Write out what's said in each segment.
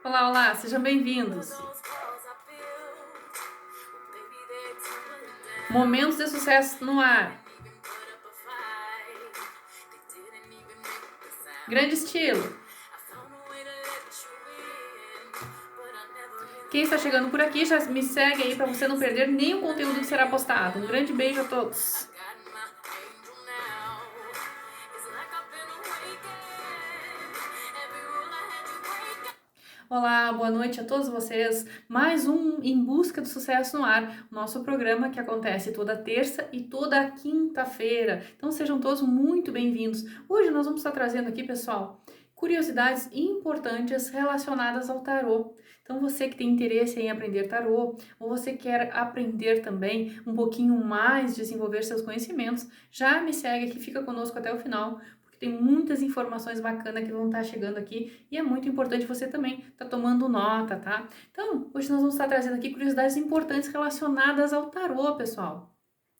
Olá, olá, sejam bem-vindos. Momentos de sucesso no ar. Grande estilo. Quem está chegando por aqui já me segue aí para você não perder nenhum conteúdo que será postado. Um grande beijo a todos. Olá, boa noite a todos vocês. Mais um Em Busca do Sucesso no Ar, nosso programa que acontece toda terça e toda quinta-feira. Então sejam todos muito bem-vindos. Hoje nós vamos estar trazendo aqui, pessoal, curiosidades importantes relacionadas ao tarô. Então você que tem interesse em aprender tarô, ou você quer aprender também um pouquinho mais, desenvolver seus conhecimentos, já me segue aqui, fica conosco até o final, porque tem muitas informações bacanas que vão estar chegando aqui e é muito importante você também estar tomando nota, tá? Então, hoje nós vamos estar trazendo aqui curiosidades importantes relacionadas ao tarô, pessoal.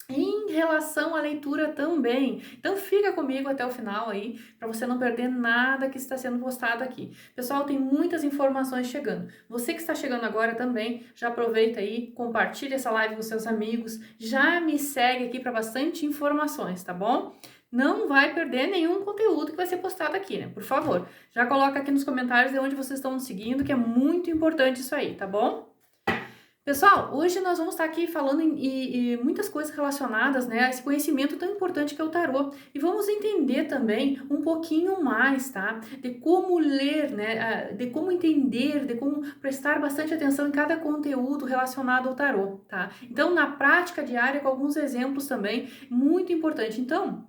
Em relação à leitura também. Então fica comigo até o final aí, para você não perder nada que está sendo postado aqui. Pessoal, tem muitas informações chegando. Você que está chegando agora também, já aproveita aí, compartilha essa live com seus amigos, já me segue aqui para bastante informações, tá bom? Não vai perder nenhum conteúdo que vai ser postado aqui, né? Por favor, já coloca aqui nos comentários de onde vocês estão nos seguindo, que é muito importante isso aí, tá bom? Pessoal, hoje nós vamos estar aqui falando em muitas coisas relacionadas, né, a esse conhecimento tão importante que é o tarô. E vamos entender também um pouquinho mais, tá? De como ler, né, de como entender, de como prestar bastante atenção em cada conteúdo relacionado ao tarô, tá? Então, na prática diária, com alguns exemplos também, muito importante. Então,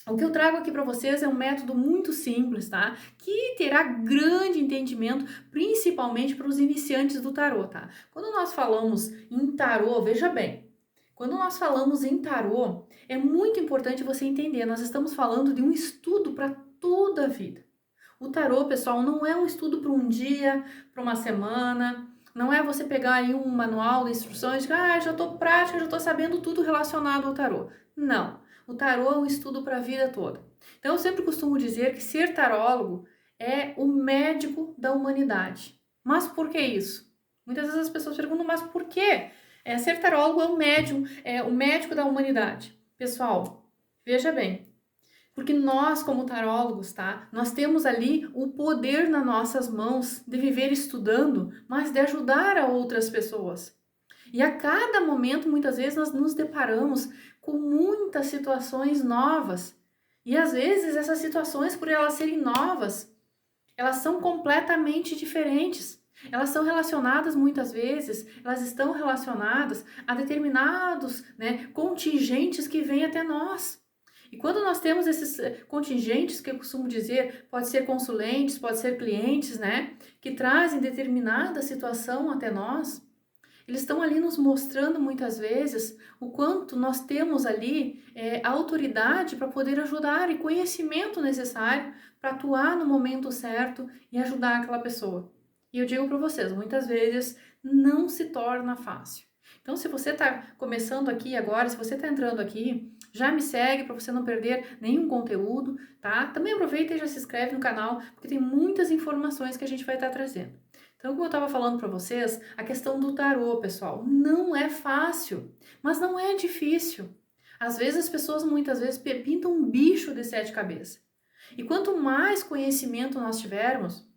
o que eu trago aqui para vocês é um método muito simples, tá? Que terá grande entendimento, principalmente para os iniciantes do tarô, tá? Quando nós falamos em tarô, veja bem, quando nós falamos em tarô, é muito importante você entender, nós estamos falando de um estudo para toda a vida. O tarô, pessoal, não é um estudo para um dia, para uma semana, não é você pegar aí um manual de instruções, já estou prática, já estou sabendo tudo relacionado ao tarô. Não. O tarô é um estudo para a vida toda. Então, eu sempre costumo dizer que ser tarólogo é o médico da humanidade. Mas por que isso? Muitas vezes as pessoas perguntam, mas por quê? Ser tarólogo é o médium, é o médico da humanidade. Pessoal, veja bem, porque nós, como tarólogos, tá? Nós temos ali o poder nas nossas mãos de viver estudando, mas de ajudar a outras pessoas. E a cada momento, muitas vezes, nós nos deparamos com muitas situações novas. E às vezes essas situações, por elas serem novas, elas são completamente diferentes. Elas são relacionadas muitas vezes, elas estão relacionadas a determinados, né, contingentes que vêm até nós. E quando nós temos esses contingentes, que eu costumo dizer, pode ser consulentes, pode ser clientes, né, que trazem determinada situação até nós, eles estão ali nos mostrando muitas vezes o quanto nós temos ali autoridade para poder ajudar e conhecimento necessário para atuar no momento certo e ajudar aquela pessoa. E eu digo para vocês, muitas vezes não se torna fácil. Então, se você está começando aqui agora, se você está entrando aqui, já me segue para você não perder nenhum conteúdo, tá? Também aproveita e já se inscreve no canal, porque tem muitas informações que a gente vai estar trazendo. Então, como eu estava falando para vocês, a questão do tarô, pessoal, não é fácil, mas não é difícil. Às vezes as pessoas muitas vezes pintam um bicho de sete cabeças. E quanto mais conhecimento nós tivermos,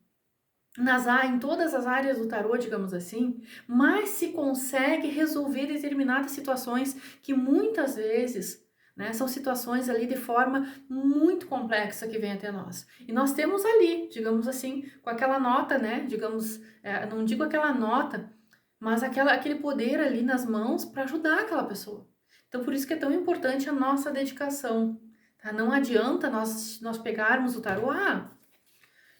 em todas as áreas do tarô, digamos assim, mais se consegue resolver determinadas situações que muitas vezes, né, são situações ali de forma muito complexa que vem até nós. E nós temos ali, digamos assim, com aquela nota, né, digamos, não digo aquela nota, mas aquele poder ali nas mãos para ajudar aquela pessoa. Então, por isso que é tão importante a nossa dedicação, tá? Não adianta nós pegarmos o tarô,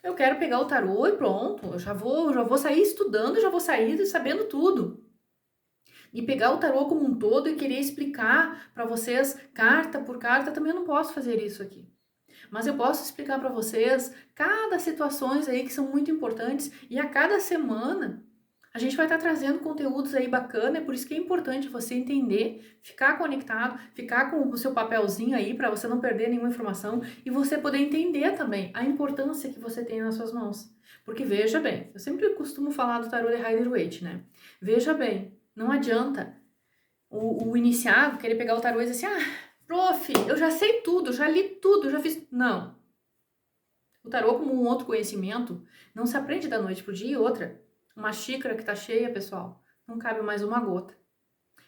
eu quero pegar o tarô e pronto, eu já vou sair estudando, já vou sair sabendo tudo. E pegar o tarô como um todo e querer explicar para vocês carta por carta, também eu não posso fazer isso aqui. Mas eu posso explicar para vocês cada situações aí que são muito importantes e a cada semana a gente vai estar trazendo conteúdos aí bacana, é por isso que é importante você entender, ficar conectado, ficar com o seu papelzinho aí para você não perder nenhuma informação e você poder entender também a importância que você tem nas suas mãos. Porque veja bem, eu sempre costumo falar do tarô de Rider-Waite, né? Veja bem, não adianta o iniciado querer pegar o tarô e dizer assim, prof, eu já sei tudo, já li tudo, já fiz... Não. O tarô, como um outro conhecimento, não se aprende da noite pro dia. E outra, uma xícara que tá cheia, pessoal, não cabe mais uma gota.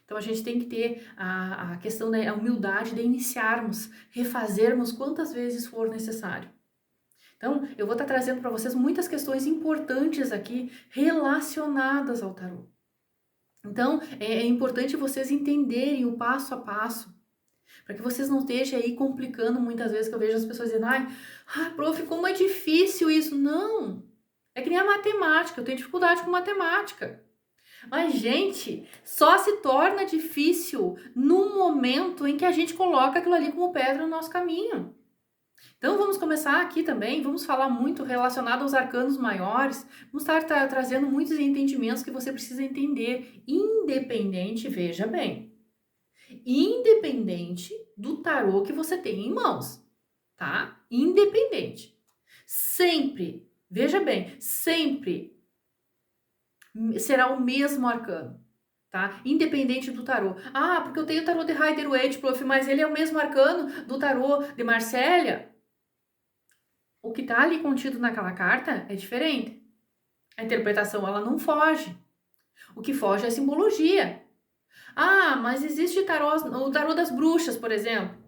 Então a gente tem que ter a questão da humildade de iniciarmos, refazermos quantas vezes for necessário. Então, eu vou estar trazendo para vocês muitas questões importantes aqui relacionadas ao tarô. Então, é importante vocês entenderem o passo a passo, para que vocês não estejam aí complicando muitas vezes, que eu vejo as pessoas dizendo, prof, como é difícil isso. Não, é que nem a matemática, eu tenho dificuldade com matemática. Mas, gente, só se torna difícil no momento em que a gente coloca aquilo ali como pedra no nosso caminho. Então, vamos começar aqui também, vamos falar muito relacionado aos arcanos maiores, vamos estar trazendo muitos entendimentos que você precisa entender, independente, veja bem, independente do tarô que você tem em mãos, tá? Independente. Sempre, veja bem, sempre será o mesmo arcano, tá? Independente do tarô. Porque eu tenho o tarô de Rider-Waite, prof, mas ele é o mesmo arcano do tarô de Marcélia. O que tá ali contido naquela carta é diferente. A interpretação, ela não foge. O que foge é a simbologia. Mas existe o tarô das bruxas, por exemplo.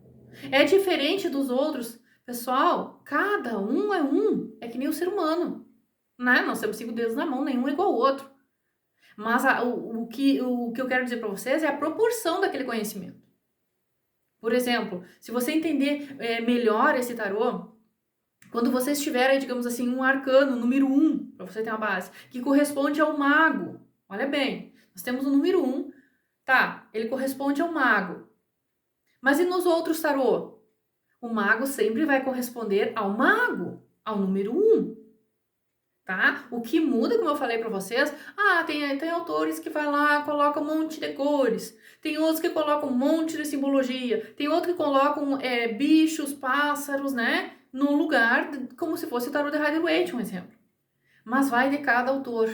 É diferente dos outros. Pessoal, cada um é um. É que nem o ser humano, né? Nós temos 5 dedos na mão, nenhum é igual ao outro. Mas o que eu quero dizer para vocês é a proporção daquele conhecimento. Por exemplo, se você entender melhor esse tarô, quando você estiver aí, digamos assim, um arcano, número 1, para você ter uma base, que corresponde ao mago. Olha bem, nós temos o número 1, tá, ele corresponde ao mago. Mas e nos outros tarô? O mago sempre vai corresponder ao mago, ao número 1. Tá? O que muda, como eu falei para vocês, tem autores que vai lá, colocam um monte de cores, tem outros que colocam um monte de simbologia, tem outros que colocam bichos, pássaros, né, no lugar, como se fosse o tarô de Rider-Waite, um exemplo. Mas vai de cada autor.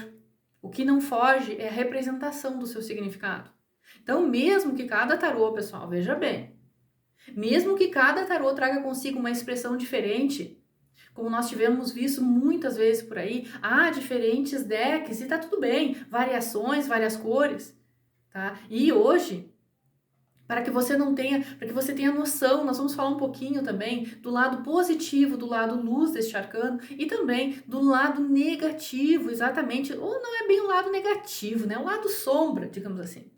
O que não foge é a representação do seu significado. Então, mesmo que cada tarô, pessoal, veja bem, mesmo que cada tarô traga consigo uma expressão diferente, como nós tivemos visto muitas vezes por aí, há diferentes decks e tá tudo bem, variações, várias cores, tá? E hoje, para que você tenha noção, nós vamos falar um pouquinho também do lado positivo, do lado luz deste arcano e também do lado negativo, exatamente, ou não é bem o lado negativo, né? O lado sombra, digamos assim,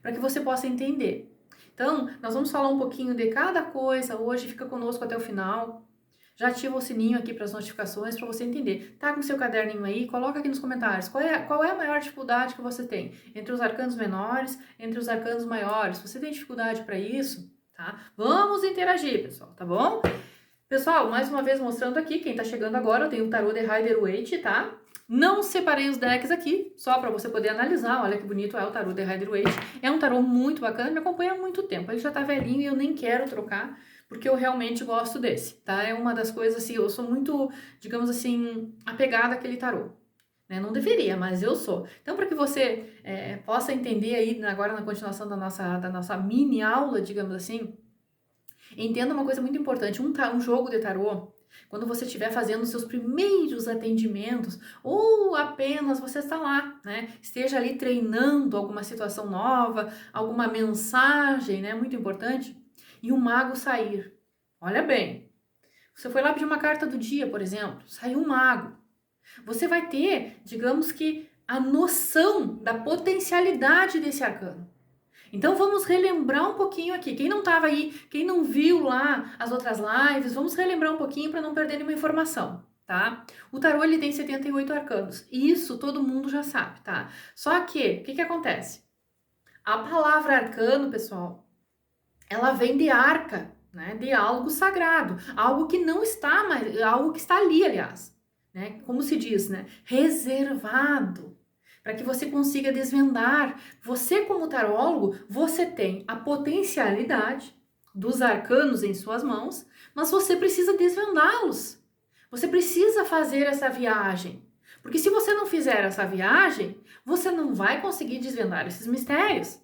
para que você possa entender. Então, nós vamos falar um pouquinho de cada coisa hoje, fica conosco até o final. Já ativa o sininho aqui para as notificações para você entender. Tá com seu caderninho aí? Coloca aqui nos comentários qual é a maior dificuldade que você tem entre os arcanos menores, entre os arcanos maiores. Você tem dificuldade para isso? Tá? Vamos interagir, pessoal, tá bom? Pessoal, mais uma vez mostrando aqui, quem tá chegando agora, eu tenho o tarô de Rider-Waite, tá? Não separei os decks aqui, só para você poder analisar. Olha que bonito é o tarô de Rider-Waite. É um tarô muito bacana, me acompanha há muito tempo. Ele já tá velhinho e eu nem quero trocar, porque eu realmente gosto desse, tá? É uma das coisas, assim, eu sou muito, digamos assim, apegada àquele tarô. Né? Não deveria, mas eu sou. Então, para que você possa entender aí, agora na continuação da nossa mini aula, digamos assim, entenda uma coisa muito importante, um jogo de tarô, quando você estiver fazendo os seus primeiros atendimentos, ou apenas você está lá, né? Esteja ali treinando alguma situação nova, alguma mensagem, né? Muito importante, e o mago sair. Olha bem, você foi lá pedir uma carta do dia, por exemplo, saiu um mago. Você vai ter, digamos que, a noção da potencialidade desse arcano. Então vamos relembrar um pouquinho aqui. Quem não estava aí, quem não viu lá as outras lives, vamos relembrar um pouquinho para não perder nenhuma informação, tá? O tarô ele tem 78 arcanos. Isso todo mundo já sabe, tá? Só que, o que acontece? A palavra arcano, pessoal, ela vem de arca, né? De algo sagrado, algo que não está mais, algo que está ali, aliás, né? Como se diz, né? Reservado, para que você consiga desvendar. Você, como tarólogo, você tem a potencialidade dos arcanos em suas mãos, mas você precisa desvendá-los. Você precisa fazer essa viagem. Porque se você não fizer essa viagem, você não vai conseguir desvendar esses mistérios.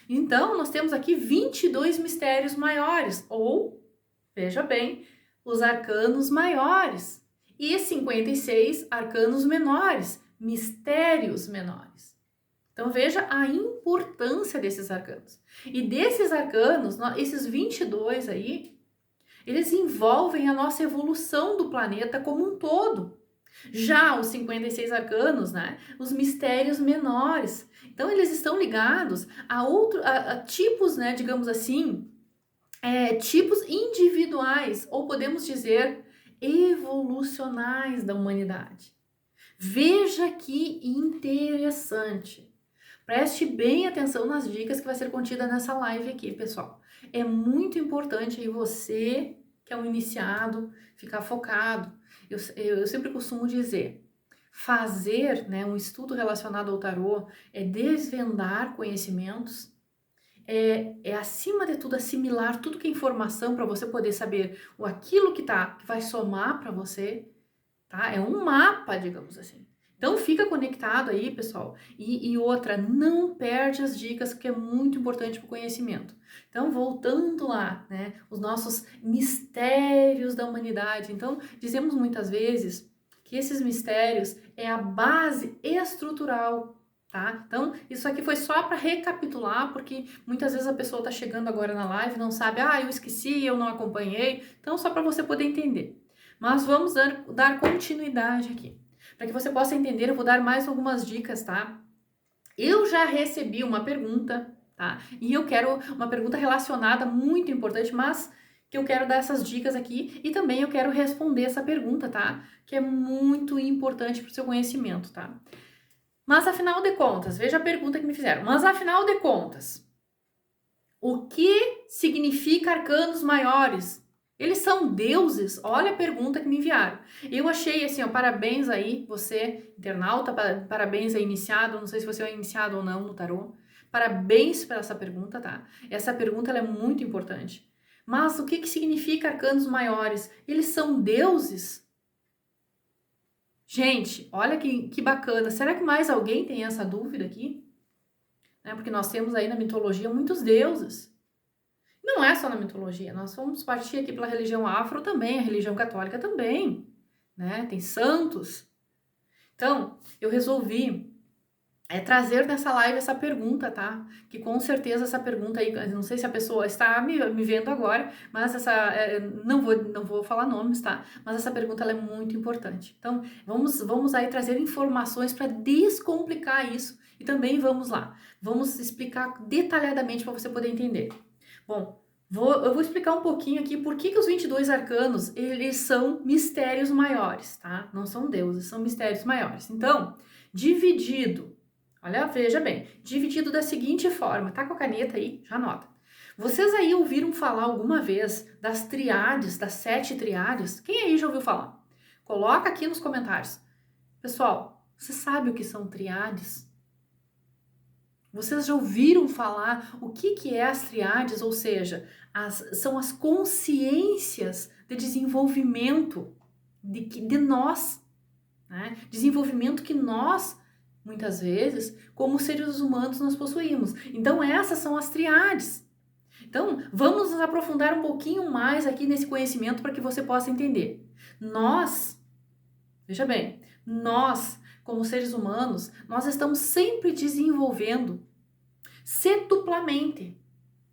Então, nós temos aqui 22 mistérios maiores, ou, veja bem, os arcanos maiores, e 56 arcanos menores, mistérios menores. Então, veja a importância desses arcanos. E desses arcanos, esses 22 aí, eles envolvem a nossa evolução do planeta como um todo. Já os 56 arcanos, né, os mistérios menores. Então, eles estão ligados a tipos, né, digamos assim, tipos individuais, ou podemos dizer, evolucionais da humanidade. Veja que interessante. Preste bem atenção nas dicas que vai ser contida nessa live aqui, pessoal. É muito importante aí você, que é um iniciado, ficar focado. Eu sempre costumo dizer, fazer, né, um estudo relacionado ao tarô é desvendar conhecimentos, é acima de tudo assimilar tudo que é informação para você poder saber aquilo que vai somar para você, tá? É um mapa, digamos assim. Então fica conectado aí, pessoal. E outra, não perde as dicas, que é muito importante para o conhecimento. Então, voltando lá, né? Os nossos mistérios da humanidade. Então, dizemos muitas vezes que esses mistérios é a base estrutural, tá? Então, isso aqui foi só para recapitular, porque muitas vezes a pessoa está chegando agora na live e não sabe, eu esqueci, eu não acompanhei. Então, só para você poder entender. Mas vamos dar continuidade aqui. Para que você possa entender, eu vou dar mais algumas dicas, tá? Eu já recebi uma pergunta, tá? E eu quero uma pergunta relacionada, muito importante, mas que eu quero dar essas dicas aqui e também eu quero responder essa pergunta, tá? Que é muito importante para o seu conhecimento, tá? Mas afinal de contas, veja a pergunta que me fizeram. Mas afinal de contas, o que significa arcanos maiores? Eles são deuses? Olha a pergunta que me enviaram. Eu achei assim, parabéns aí, você, internauta, parabéns aí, iniciado. Não sei se você é iniciado ou não no tarô. Parabéns por essa pergunta, tá? Essa pergunta ela é muito importante. Mas o que significa arcanos maiores? Eles são deuses? Gente, olha que bacana. Será que mais alguém tem essa dúvida aqui? Porque nós temos aí na mitologia muitos deuses. Não é só na mitologia, nós vamos partir aqui pela religião afro também, a religião católica também, né? Tem santos. Então, eu resolvi trazer nessa live essa pergunta, tá? Que com certeza essa pergunta aí, não sei se a pessoa está me vendo agora, mas não vou falar nomes, tá? Mas essa pergunta ela é muito importante. Então, vamos aí trazer informações para descomplicar isso e também vamos explicar detalhadamente para você poder entender. Bom, eu vou explicar um pouquinho aqui por que os 22 arcanos, eles são mistérios maiores, tá? Não são deuses, são mistérios maiores. Então, veja bem, dividido da seguinte forma, tá com a caneta aí? Já anota. Vocês aí ouviram falar alguma vez das triades, das 7 triades? Quem aí já ouviu falar? Coloca aqui nos comentários. Pessoal, você sabe o que são triades? Vocês já ouviram falar o que é as triades? Ou seja, são as consciências de desenvolvimento de nós, né? Desenvolvimento que nós, muitas vezes, como seres humanos, nós possuímos. Então, essas são as triades. Então, vamos nos aprofundar um pouquinho mais aqui nesse conhecimento para que você possa entender. Veja bem, nós, como seres humanos, nós estamos sempre desenvolvendo setuplamente.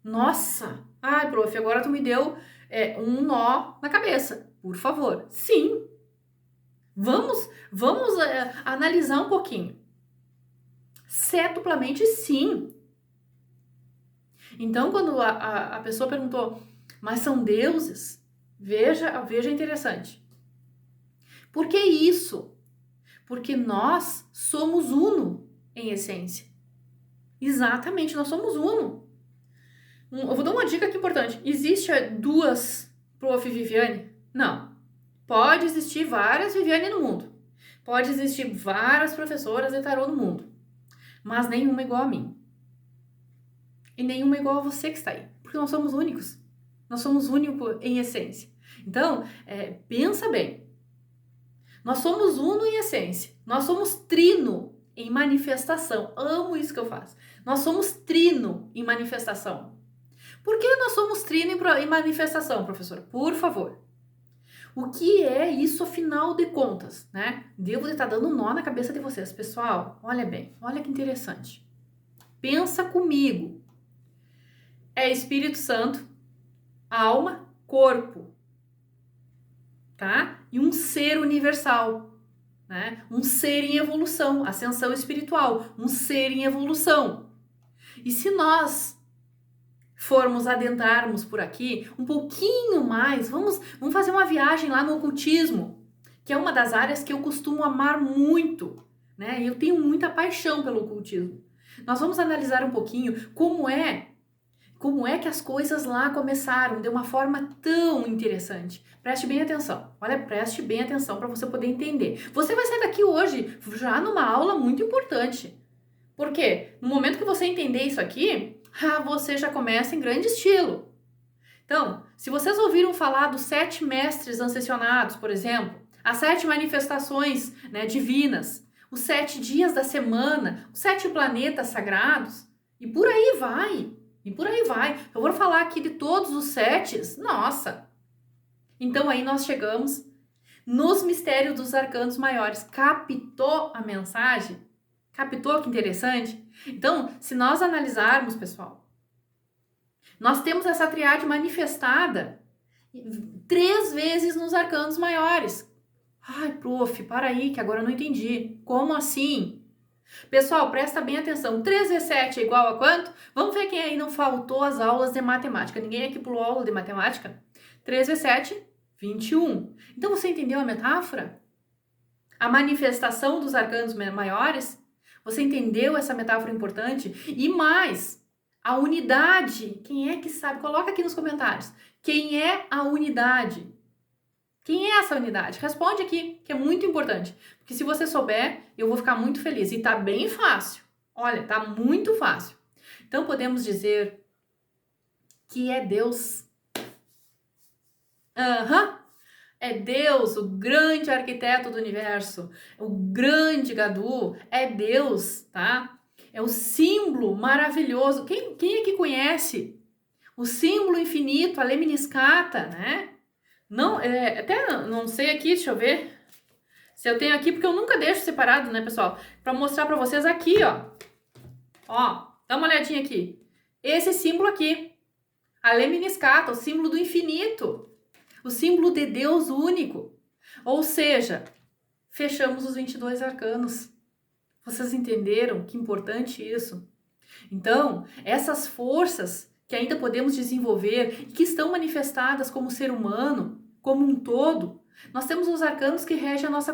Nossa! Ai, prof, agora tu me deu um nó na cabeça. Por favor. Sim. Vamos analisar um pouquinho. Setuplamente, sim. Então, quando a pessoa perguntou, mas são deuses? Veja interessante. Por que isso? Porque nós somos uno em essência. Exatamente, nós somos uno. Eu vou dar uma dica aqui importante. Existe duas Prof. Viviane? Não. Pode existir várias Viviane no mundo. Pode existir várias professoras de tarô no mundo. Mas nenhuma é igual a mim. E nenhuma é igual a você que está aí. Porque nós somos únicos. Nós somos únicos em essência. Então, pensa bem. Nós somos uno em essência. Nós somos trino em manifestação. Amo isso que eu faço. Nós somos trino em manifestação. Por que nós somos trino em manifestação, professora? Por favor. O que é isso, afinal de contas, né? Devo estar dando um nó na cabeça de vocês. Pessoal, olha bem, olha que interessante. Pensa comigo. É Espírito Santo, alma, corpo, tá? E um ser universal, né? Um ser em evolução, ascensão espiritual, um ser em evolução. E se nós formos adentrarmos por aqui um pouquinho mais, vamos fazer uma viagem lá no ocultismo, que é uma das áreas que eu costumo amar muito, né? Eu tenho muita paixão pelo ocultismo. Nós vamos analisar um pouquinho como é que as coisas lá começaram de uma forma tão interessante. Preste bem atenção. Olha, preste bem atenção para você poder entender. Você vai sair daqui hoje já numa aula muito importante. Por quê? No momento que você entender isso aqui, você já começa em grande estilo. Então, se vocês ouviram falar dos 7 mestres ascensionados, por exemplo, as 7 manifestações, né, divinas, os 7 dias da semana, os 7 planetas sagrados, e por aí vai. E por aí vai. Eu vou falar aqui de todos os 7. Nossa! Então aí nós chegamos nos mistérios dos arcanos maiores. Captou a mensagem? Captou que interessante? Então, se nós analisarmos, pessoal, nós temos essa triade manifestada 3 vezes nos arcanos maiores. Ai, prof, para aí, que agora eu não entendi. Como assim? Pessoal, presta bem atenção. 3 vezes 7 é igual a quanto? Vamos ver quem aí não faltou as aulas de matemática. Ninguém aqui pulou aula de matemática? 3 vezes 7, 21. Então, você entendeu a metáfora? A manifestação dos arcanos maiores? Você entendeu essa metáfora importante? E mais, a unidade. Quem é que sabe? Coloca aqui nos comentários. Quem é a unidade? Quem é essa unidade? Responde aqui, que é muito importante. Porque se você souber, eu vou ficar muito feliz. E tá bem fácil. Olha, tá muito fácil. Então, podemos dizer que é Deus. É Deus, o grande arquiteto do universo. O grande Gadu é Deus, tá? É o símbolo maravilhoso. Quem é que conhece o símbolo infinito, a Lemniscata, né? Não, até não sei aqui, deixa eu ver se eu tenho aqui, porque eu nunca deixo separado, né, pessoal? Pra mostrar pra vocês aqui, ó. Ó, dá uma olhadinha aqui. Esse símbolo aqui, a Lemniscata, o símbolo do infinito, o símbolo de Deus único. Ou seja, fechamos os 22 arcanos. Vocês entenderam que importante isso? Então, essas forças que ainda podemos desenvolver e que estão manifestadas como ser humano, como um todo, nós temos os arcanos que regem a nossa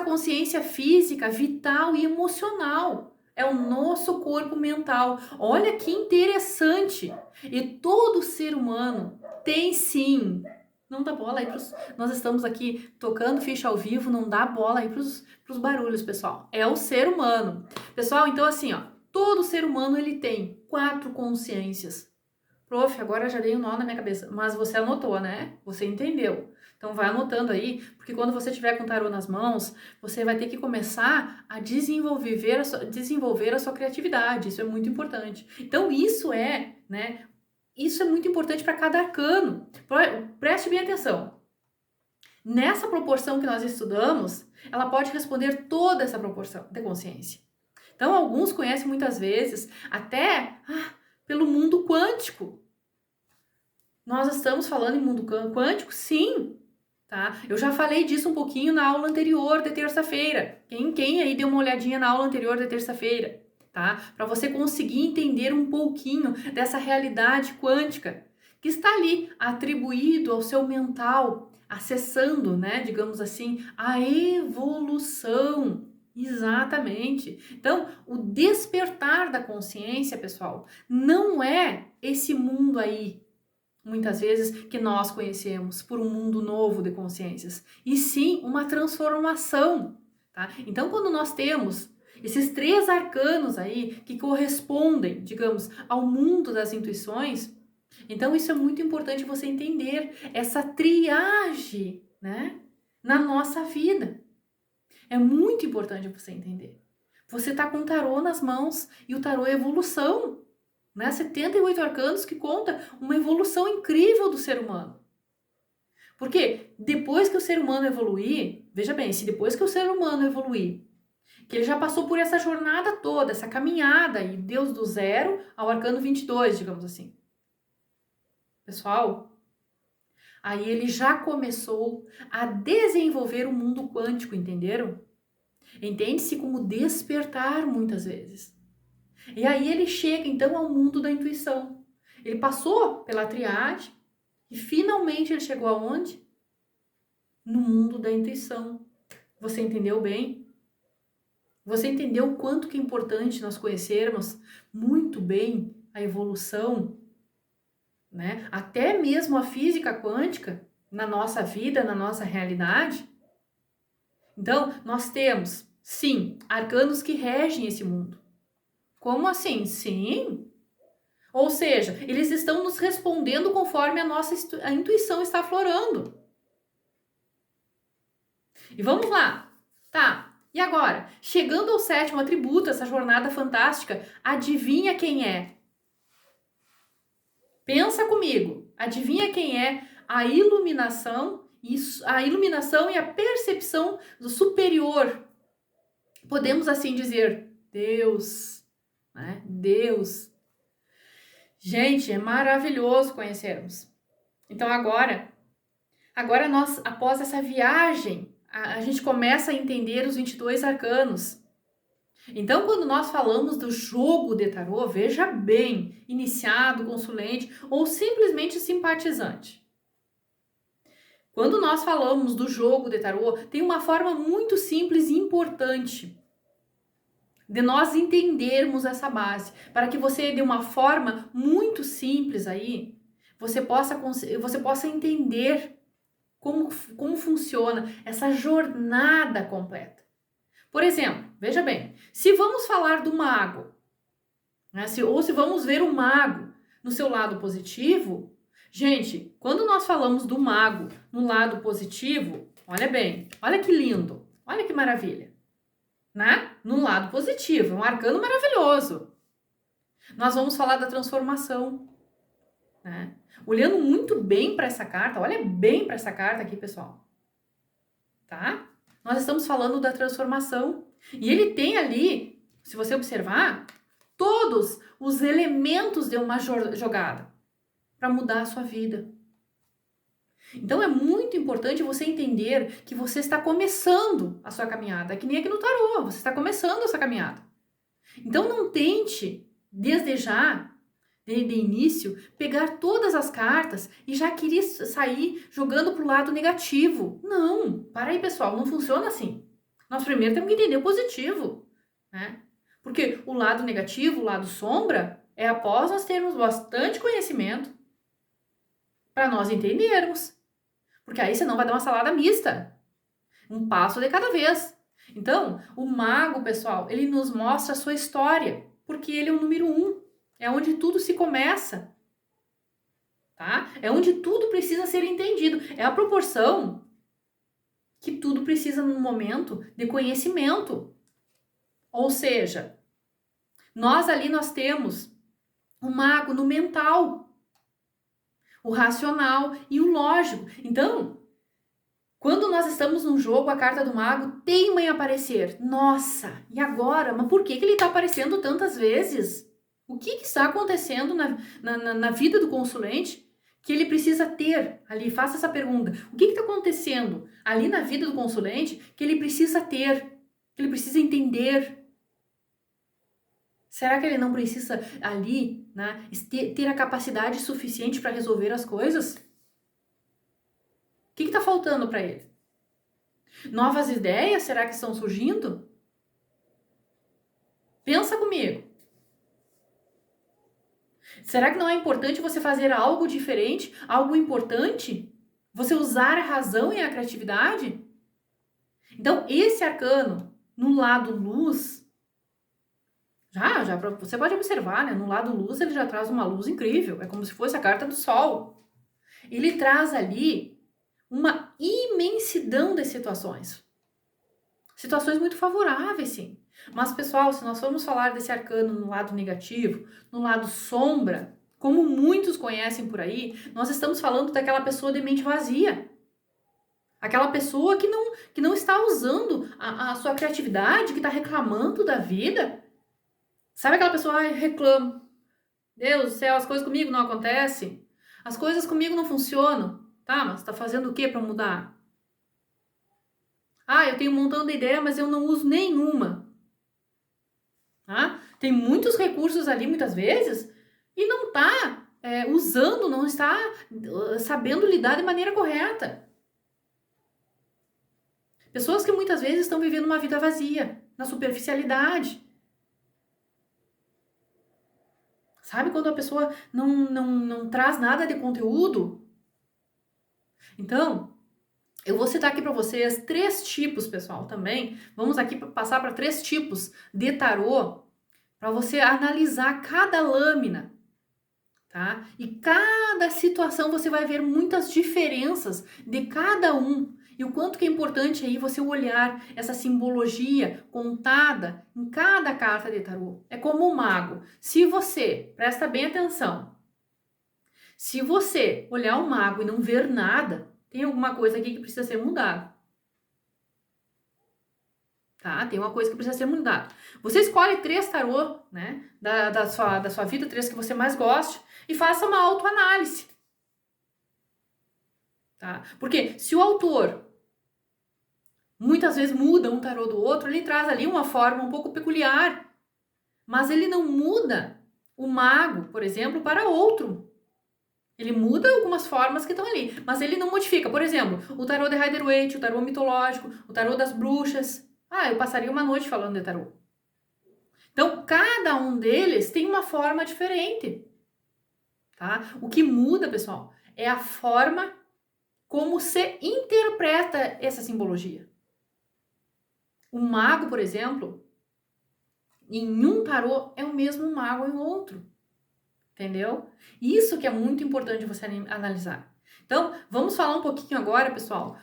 consciência física, vital e emocional. É o nosso corpo mental. Olha que interessante! E todo ser humano tem sim. Não dá bola aí pros... Nós estamos aqui tocando ficha ao vivo, não dá bola aí pros barulhos, pessoal. É o ser humano. Pessoal, então assim, ó, todo ser humano ele tem 4 consciências. Prof, agora já dei um nó na minha cabeça. Mas você anotou, né? Você entendeu. Então vai anotando aí, porque quando você tiver com o tarô nas mãos, você vai ter que começar a desenvolver a sua criatividade. Isso é muito importante. Então isso é, né? Isso é muito importante para cada arcano. Preste bem atenção. Nessa proporção que nós estudamos, ela pode responder toda essa proporção de consciência. Então, alguns conhecem muitas vezes até pelo mundo quântico. Nós estamos falando em mundo quântico? Sim, tá? Eu já falei disso um pouquinho na aula anterior de terça-feira. Quem aí deu uma olhadinha na aula anterior de terça-feira, tá? Para você conseguir entender um pouquinho dessa realidade quântica que está ali atribuído ao seu mental, acessando, né, digamos assim, a evolução. Exatamente. Então, o despertar da consciência, pessoal, não é esse mundo aí, muitas vezes, que nós conhecemos por um mundo novo de consciências, e sim uma transformação, tá? Então, quando nós temos esses 3 arcanos aí que correspondem, digamos, ao mundo das intuições, então isso é muito importante você entender essa triagem, né? na nossa vida. É muito importante você entender. Você está com o tarô nas mãos e o tarô é evolução, né? 78 arcanos que conta uma evolução incrível do ser humano. Porque depois que o ser humano evoluir, veja bem, se depois que o ser humano evoluir, que ele já passou por essa jornada toda, essa caminhada, e Deus do 0 ao arcano 22, digamos assim. Pessoal, aí ele já começou a desenvolver o mundo quântico, entenderam? Entende-se como despertar muitas vezes. E aí ele chega então ao mundo da intuição. Ele passou pela triade e finalmente ele chegou aonde? No mundo da intuição. Você entendeu bem? Você entendeu o quanto que é importante nós conhecermos muito bem a evolução, né? Até mesmo a física quântica na nossa vida, na nossa realidade? Então, nós temos, sim, arcanos que regem esse mundo. Como assim? Sim. Ou seja, eles estão nos respondendo conforme a intuição está aflorando. E vamos lá. Tá. E agora? Chegando ao 7º atributo, essa jornada fantástica, adivinha quem é? Pensa comigo. Adivinha quem é a iluminação e a percepção do superior? Podemos assim dizer, Deus, né? Deus. Gente, é maravilhoso conhecermos. Então agora nós, após essa viagem, a gente começa a entender os 22 arcanos. Então, quando nós falamos do jogo de tarô, veja bem, iniciado, consulente ou simplesmente simpatizante. Quando nós falamos do jogo de tarô, tem uma forma muito simples e importante de nós entendermos essa base, para que você, de uma forma muito simples aí, você possa entender como funciona essa jornada completa. Por exemplo, veja bem, se vamos falar do mago, né, se vamos ver o mago no seu lado positivo, gente, quando nós falamos do mago no lado positivo, olha bem, olha que lindo, olha que maravilha, né? No lado positivo, é um arcano maravilhoso. Nós vamos falar da transformação, né? Olhando muito bem para essa carta, olha bem para essa carta aqui, pessoal. Tá? Nós estamos falando da transformação. E ele tem ali, se você observar, todos os elementos de uma jogada para mudar a sua vida. Então é muito importante você entender que você está começando a sua caminhada. É que nem aqui no tarô, você está começando essa caminhada. Então não tente, desde já, de início, pegar todas as cartas e já querer sair jogando para o lado negativo. Não, para aí pessoal, não funciona assim. Nós primeiro temos que entender o positivo, né? Porque o lado negativo, o lado sombra, é após nós termos bastante conhecimento para nós entendermos. Porque aí senão vai dar uma salada mista. Um passo de cada vez. Então, o mago, pessoal, ele nos mostra a sua história, porque ele é o número 1. É onde tudo se começa. Tá? É onde tudo precisa ser entendido. É a proporção que tudo precisa no momento de conhecimento. Ou seja, nós temos o mago no mental, o racional e o lógico. Então, quando nós estamos num jogo, a carta do mago teima em aparecer. Nossa, e agora? Mas por que ele está aparecendo tantas vezes? O que está acontecendo na vida do consulente que ele precisa ter ali? Faça essa pergunta. O que está acontecendo ali na vida do consulente que ele precisa ter, que ele precisa entender? Será que ele não precisa ali, né, ter a capacidade suficiente para resolver as coisas? O que está faltando para ele? Novas ideias, será que estão surgindo? Pensa comigo. Será que não é importante você fazer algo diferente, algo importante? Você usar a razão e a criatividade? Então, esse arcano, no lado luz, você pode observar, né? No lado luz ele já traz uma luz incrível, é como se fosse a carta do sol. Ele traz ali uma imensidão de situações. Situações muito favoráveis, sim. Mas, pessoal, se nós formos falar desse arcano no lado negativo, no lado sombra, como muitos conhecem por aí, nós estamos falando daquela pessoa de mente vazia. Aquela pessoa que não está usando a sua criatividade, que está reclamando da vida. Sabe aquela pessoa, ai, reclama. Deus do céu, as coisas comigo não acontecem. As coisas comigo não funcionam. Tá, mas tá fazendo o que para mudar? Ah, eu tenho um montão de ideia, mas eu não uso nenhuma. Tá? Tem muitos recursos ali, muitas vezes, e não está usando, não está sabendo lidar de maneira correta. Pessoas que muitas vezes estão vivendo uma vida vazia, na superficialidade. Sabe quando a pessoa não traz nada de conteúdo? Então, eu vou citar aqui para vocês 3 tipos, pessoal, também. Vamos aqui passar para 3 tipos de tarô para você analisar cada lâmina, tá? E cada situação você vai ver muitas diferenças de cada um. E o quanto que é importante aí você olhar essa simbologia contada em cada carta de tarô. É como um mago. Se você, presta bem atenção, se você olhar o mago e não ver nada, tem alguma coisa aqui que precisa ser mudada. Tá? Tem uma coisa que precisa ser mudada. Você escolhe 3 tarô, né, da sua vida, 3 que você mais goste, e faça uma autoanálise. Tá? Porque se o autor muitas vezes muda um tarô do outro, ele traz ali uma forma um pouco peculiar, mas ele não muda o mago, por exemplo, para outro. Ele muda algumas formas que estão ali, mas ele não modifica. Por exemplo, o tarô de Rider-Waite, o tarô mitológico, o tarô das bruxas. Ah, eu passaria uma noite falando de tarô. Então, cada um deles tem uma forma diferente, tá? O que muda, pessoal, é a forma como se interpreta essa simbologia. O mago, por exemplo, em um tarô é o mesmo mago em outro. Entendeu? Isso que é muito importante você analisar. Então, vamos falar um pouquinho agora, pessoal,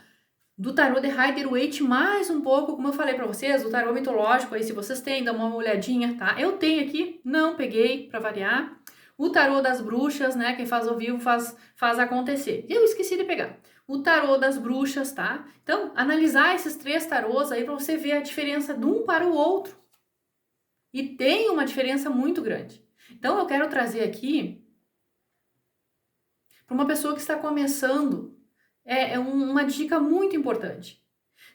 do tarô de Rider-Waite, mais um pouco, como eu falei para vocês, o tarô mitológico, aí se vocês têm, dá uma olhadinha, tá? Eu tenho aqui, não peguei para variar. O tarô das bruxas, né? Quem faz ao vivo faz acontecer. Eu esqueci de pegar. O tarô das bruxas, tá? Então, analisar esses 3 tarôs aí para você ver a diferença de um para o outro. E tem uma diferença muito grande. Então, eu quero trazer aqui para uma pessoa que está começando, uma dica muito importante.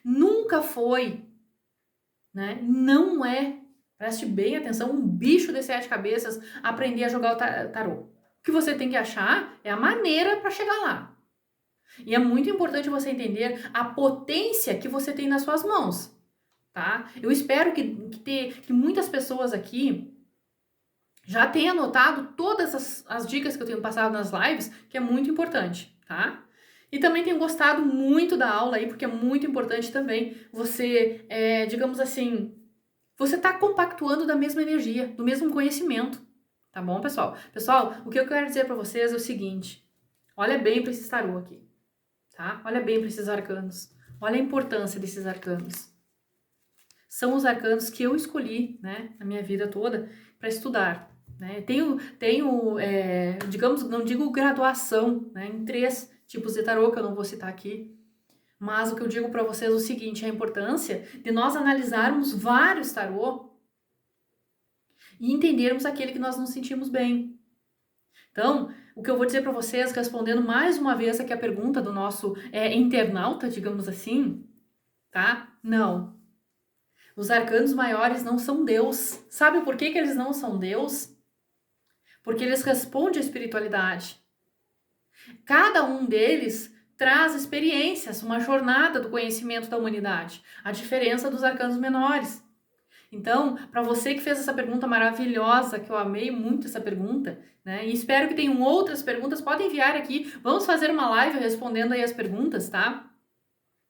Nunca foi, né? Não é, preste bem atenção, um bicho de 7 cabeças aprender a jogar o tarô. O que você tem que achar é a maneira para chegar lá. E é muito importante você entender a potência que você tem nas suas mãos, tá? Eu espero que muitas pessoas aqui já tenha anotado todas as dicas que eu tenho passado nas lives, que é muito importante, tá? E também tenho gostado muito da aula aí, porque é muito importante também você, digamos assim, você tá compactuando da mesma energia, do mesmo conhecimento, tá bom, pessoal? Pessoal, o que eu quero dizer para vocês é o seguinte, olha bem para esse tarô aqui, tá? Olha bem para esses arcanos, olha a importância desses arcanos. São os arcanos que eu escolhi, né, na minha vida toda, para estudar. Né? Tenho digamos, não digo graduação, né, em 3 tipos de tarô, que eu não vou citar aqui, mas o que eu digo para vocês é o seguinte, a importância de nós analisarmos vários tarô e entendermos aquele que nós nos sentimos bem. Então, o que eu vou dizer para vocês, respondendo mais uma vez aqui a pergunta do nosso internauta, digamos assim, tá? Não. Os arcanos maiores não são Deus. Sabe por que eles não são Deus? Porque eles respondem à espiritualidade. Cada um deles traz experiências, uma jornada do conhecimento da humanidade. A diferença dos arcanos menores. Então, para você que fez essa pergunta maravilhosa, que eu amei muito essa pergunta, né? E espero que tenham outras perguntas, podem enviar aqui. Vamos fazer uma live respondendo aí as perguntas, tá?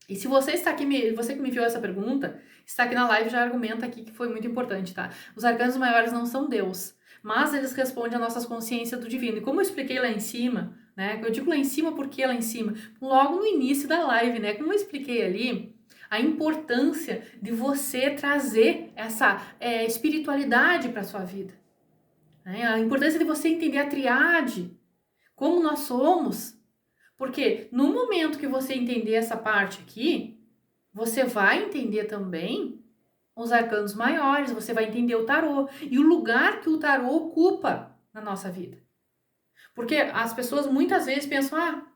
E se você está aqui, você que me enviou essa pergunta, está aqui na live, já argumenta aqui que foi muito importante, tá? Os arcanos maiores não são Deus, mas eles respondem às nossas consciências do divino. E como eu expliquei lá em cima, né? Eu digo lá em cima porque lá em cima, logo no início da live, né? Como eu expliquei ali, a importância de você trazer essa espiritualidade para sua vida, né? A importância de você entender a triade, como nós somos, porque no momento que você entender essa parte aqui, você vai entender também os arcanos maiores, você vai entender o tarô e o lugar que o tarô ocupa na nossa vida. Porque as pessoas muitas vezes pensam,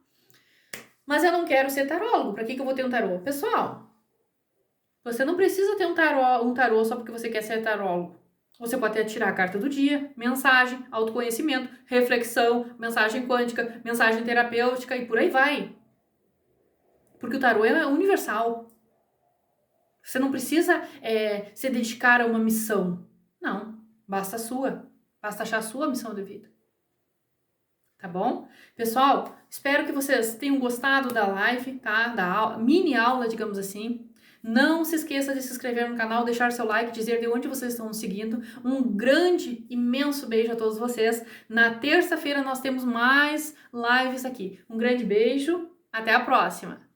mas eu não quero ser tarólogo, para que eu vou ter um tarô? Pessoal, você não precisa ter um tarô só porque você quer ser tarólogo. Você pode até tirar a carta do dia, mensagem, autoconhecimento, reflexão, mensagem quântica, mensagem terapêutica e por aí vai. Porque o tarô é universal. Você não precisa se dedicar a uma missão. Não, basta a sua. Basta achar a sua missão de vida. Tá bom? Pessoal, espero que vocês tenham gostado da live, tá? Da mini aula, digamos assim. Não se esqueça de se inscrever no canal, deixar seu like, dizer de onde vocês estão nos seguindo. Um grande, imenso beijo a todos vocês. Na terça-feira nós temos mais lives aqui. Um grande beijo, até a próxima!